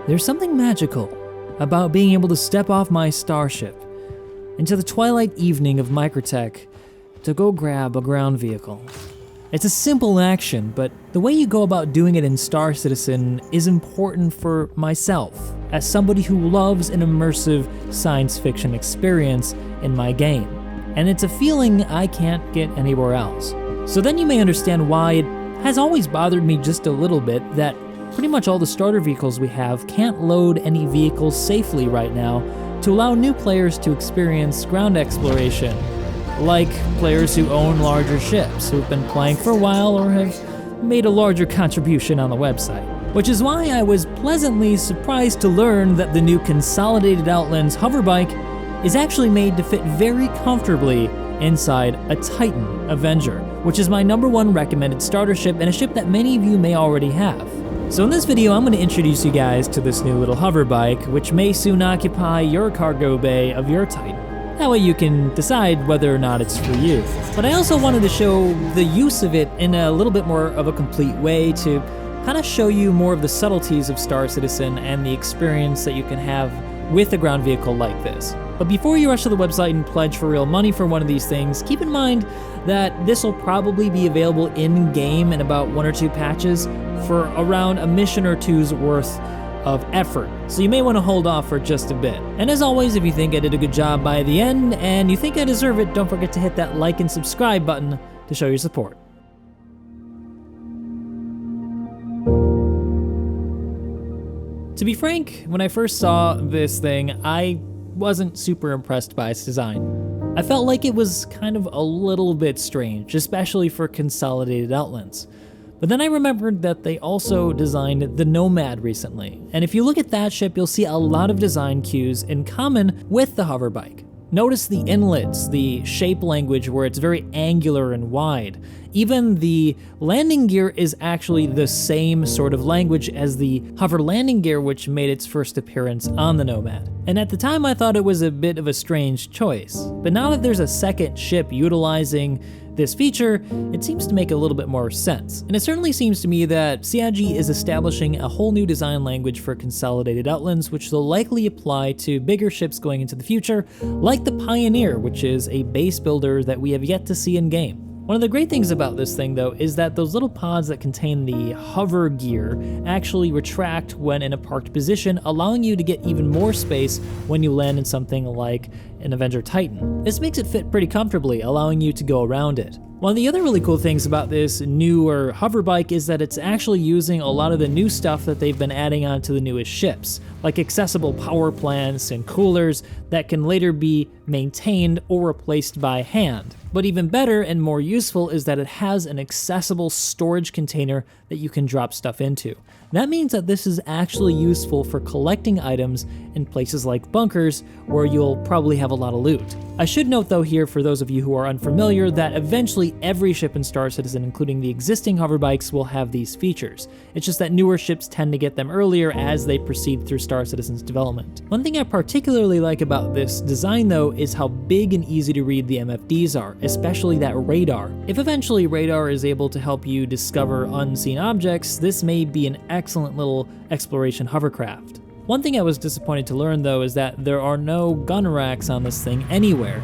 There's something magical about being able to step off my starship into the twilight evening of Microtech to go grab a ground vehicle. It's a simple action, but the way you go about doing it in Star Citizen is important for myself, as somebody who loves an immersive science fiction experience in my game. And it's a feeling I can't get anywhere else. So then you may understand why it has always bothered me just a little bit that pretty much all the starter vehicles we have can't load any vehicles safely right now to allow new players to experience ground exploration, like players who own larger ships, who've been playing for a while or have made a larger contribution on the website. Which is why I was pleasantly surprised to learn that the new Consolidated Outlands Hoverbike is actually made to fit very comfortably inside a Titan Avenger, which is my #1 recommended starter ship and a ship that many of you may already have. So in this video, I'm going to introduce you guys to this new little hoverbike, which may soon occupy your cargo bay of your Titan. That way you can decide whether or not it's for you. But I also wanted to show the use of it in a little bit more of a complete way to kind of show you more of the subtleties of Star Citizen and the experience that you can have with a ground vehicle like this. But before you rush to the website and pledge for real money for one of these things, keep in mind that this will probably be available in-game in about 1 or 2 patches for around a mission or two's worth of effort, so you may want to hold off for just a bit. And as always, if you think I did a good job by the end and you think I deserve it, don't forget to hit that like and subscribe button to show your support. To be frank, when I first saw this thing, I wasn't super impressed by its design. I felt like it was kind of a little bit strange, especially for Consolidated Outlands. But then I remembered that they also designed the Nomad recently, and if you look at that ship, you'll see a lot of design cues in common with the Hoverbike. Notice the inlets, the shape language where it's very angular and wide. Even the landing gear is actually the same sort of language as the hover landing gear, which made its first appearance on the Nomad. And at the time I thought it was a bit of a strange choice, but now that there's a second ship utilizing this feature, it seems to make a little bit more sense. And it certainly seems to me that CIG is establishing a whole new design language for Consolidated Outlands, which will likely apply to bigger ships going into the future, like the Pioneer, which is a base builder that we have yet to see in game. One of the great things about this thing, though, is that those little pods that contain the hover gear actually retract when in a parked position, allowing you to get even more space when you land in something like an Avenger Titan. This makes it fit pretty comfortably, allowing you to go around it. One of the other really cool things about this newer hoverbike is that it's actually using a lot of the new stuff that they've been adding on to the newest ships, like accessible power plants and coolers that can later be maintained or replaced by hand. But even better and more useful is that it has an accessible storage container that you can drop stuff into. That means that this is actually useful for collecting items in places like bunkers, where you'll probably have a lot of loot. I should note though here, for those of you who are unfamiliar, that eventually every ship in Star Citizen, including the existing hoverbikes, will have these features. It's just that newer ships tend to get them earlier as they proceed through Star Citizen's development. One thing I particularly like about this design though is how big and easy to read the MFDs are, especially that radar. If eventually radar is able to help you discover unseen objects, this may be an excellent little exploration hovercraft. One thing I was disappointed to learn though is that there are no gun racks on this thing anywhere.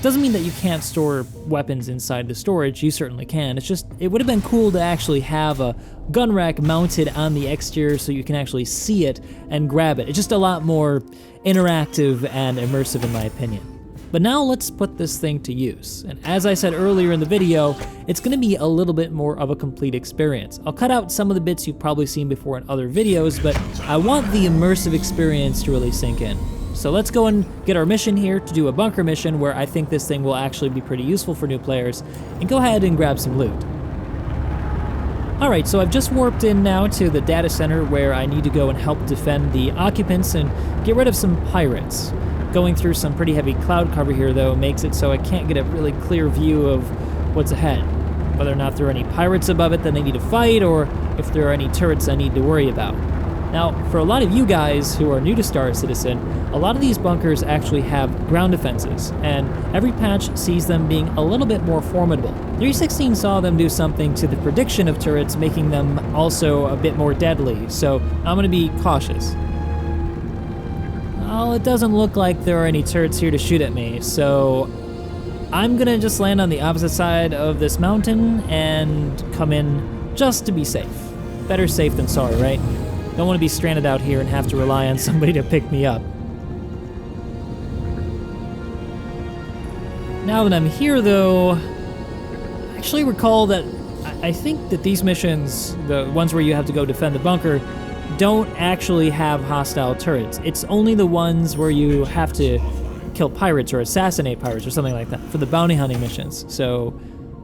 Doesn't mean that you can't store weapons inside the storage, you certainly can. It's just, it would have been cool to actually have a gun rack mounted on the exterior so you can actually see it and grab it. It's just a lot more interactive and immersive in my opinion. But now let's put this thing to use. And as I said earlier in the video, it's going to be a little bit more of a complete experience. I'll cut out some of the bits you've probably seen before in other videos, but I want the immersive experience to really sink in. So let's go and get our mission here to do a bunker mission where I think this thing will actually be pretty useful for new players, and go ahead and grab some loot. Alright, so I've just warped in now to the data center where I need to go and help defend the occupants and get rid of some pirates. Going through some pretty heavy cloud cover here though makes it so I can't get a really clear view of what's ahead. Whether or not there are any pirates above it that I need to fight, or if there are any turrets I need to worry about. Now, for a lot of you guys who are new to Star Citizen, a lot of these bunkers actually have ground defenses, and every patch sees them being a little bit more formidable. 3.16 saw them do something to the prediction of turrets, making them also a bit more deadly, so I'm going to be cautious. Well, it doesn't look like there are any turrets here to shoot at me, so I'm gonna just land on the opposite side of this mountain and come in just to be safe. Better safe than sorry, right? Don't want to be stranded out here and have to rely on somebody to pick me up. Now that I'm here, though, I actually recall that I think that these missions, the ones where you have to go defend the bunker, don't actually have hostile turrets. It's only the ones where you have to kill pirates or assassinate pirates or something like that for the bounty hunting missions. So,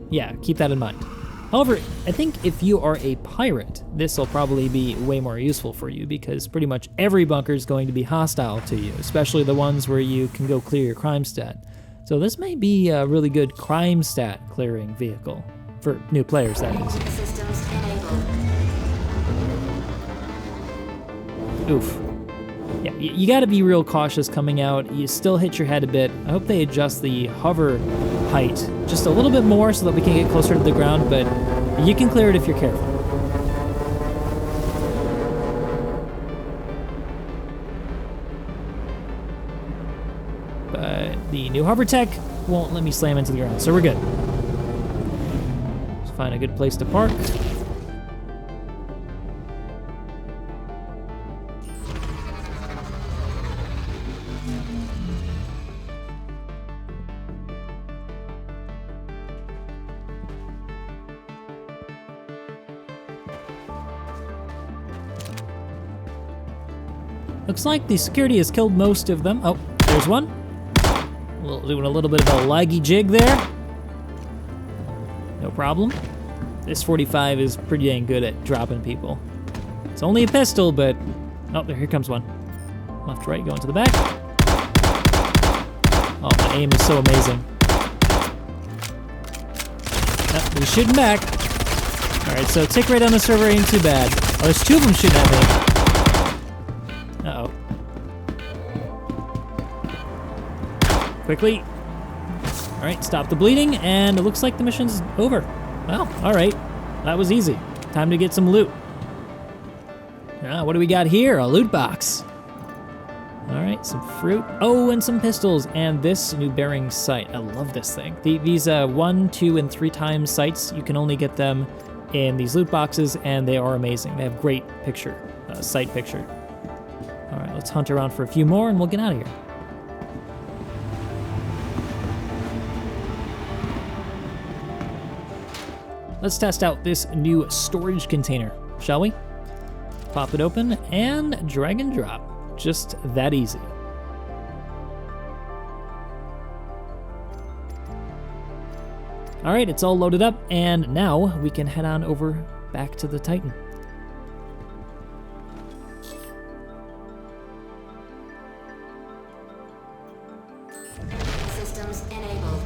yeah, keep that in mind. However, I think if you are a pirate, this will probably be way more useful for you because pretty much every bunker is going to be hostile to you, especially the ones where you can go clear your crime stat. So this may be a really good crime stat clearing vehicle. For new players, that is. Systems enabled. Oof. Yeah, you gotta be real cautious coming out. You still hit your head a bit. I hope they adjust the hover height just a little bit more so that we can get closer to the ground, but you can clear it if you're careful. But the new hover tech won't let me slam into the ground, so we're good. Let's find a good place to park. Looks like the security has killed most of them. Oh, there's one. Doing a little bit of a laggy jig there. No problem. This 45 is pretty dang good at dropping people. It's only a pistol, but... Oh, here comes one. Left, right, going to the back. Oh, my aim is so amazing. Oh, he's shooting back. Alright, so tick right on the server ain't too bad. Oh, there's two of them shooting at me. Uh-oh. Quickly. Alright, stop the bleeding, and it looks like the mission's over. Well, alright. That was easy. Time to get some loot. What do we got here? A loot box. Alright, some fruit. Oh, and some pistols. And this new bearing sight. I love this thing. These 1, 2, and 3 times sights, you can only get them in these loot boxes, and they are amazing. They have great picture, sight picture. Alright, let's hunt around for a few more, and we'll get out of here. Let's test out this new storage container, shall we? Pop it open and drag and drop. Just that easy. All right, it's all loaded up, and now we can head on over back to the Titan. Systems enabled.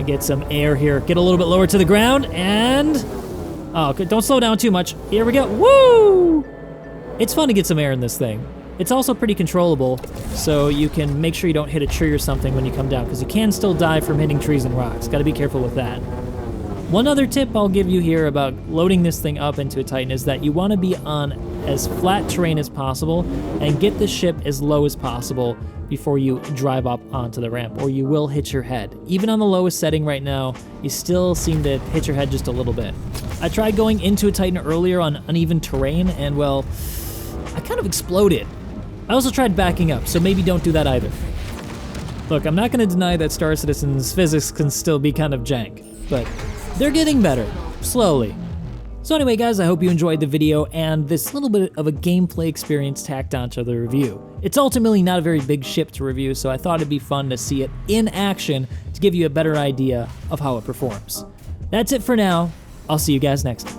Get some air here. Get a little bit lower to the ground, and... Oh, don't slow down too much. Here we go. Woo! It's fun to get some air in this thing. It's also pretty controllable, so you can make sure you don't hit a tree or something when you come down, because you can still die from hitting trees and rocks. Gotta be careful with that. One other tip I'll give you here about loading this thing up into a Titan is that you want to be on as flat terrain as possible and get the ship as low as possible before you drive up onto the ramp, or you will hit your head. Even on the lowest setting right now, you still seem to hit your head just a little bit. I tried going into a Titan earlier on uneven terrain, and well, I kind of exploded. I also tried backing up, so maybe don't do that either. Look, I'm not going to deny that Star Citizen's physics can still be kind of jank, but they're getting better, slowly. So anyway, guys, I hope you enjoyed the video and this little bit of a gameplay experience tacked onto the review. It's ultimately not a very big ship to review, so I thought it'd be fun to see it in action to give you a better idea of how it performs. That's it for now. I'll see you guys next time.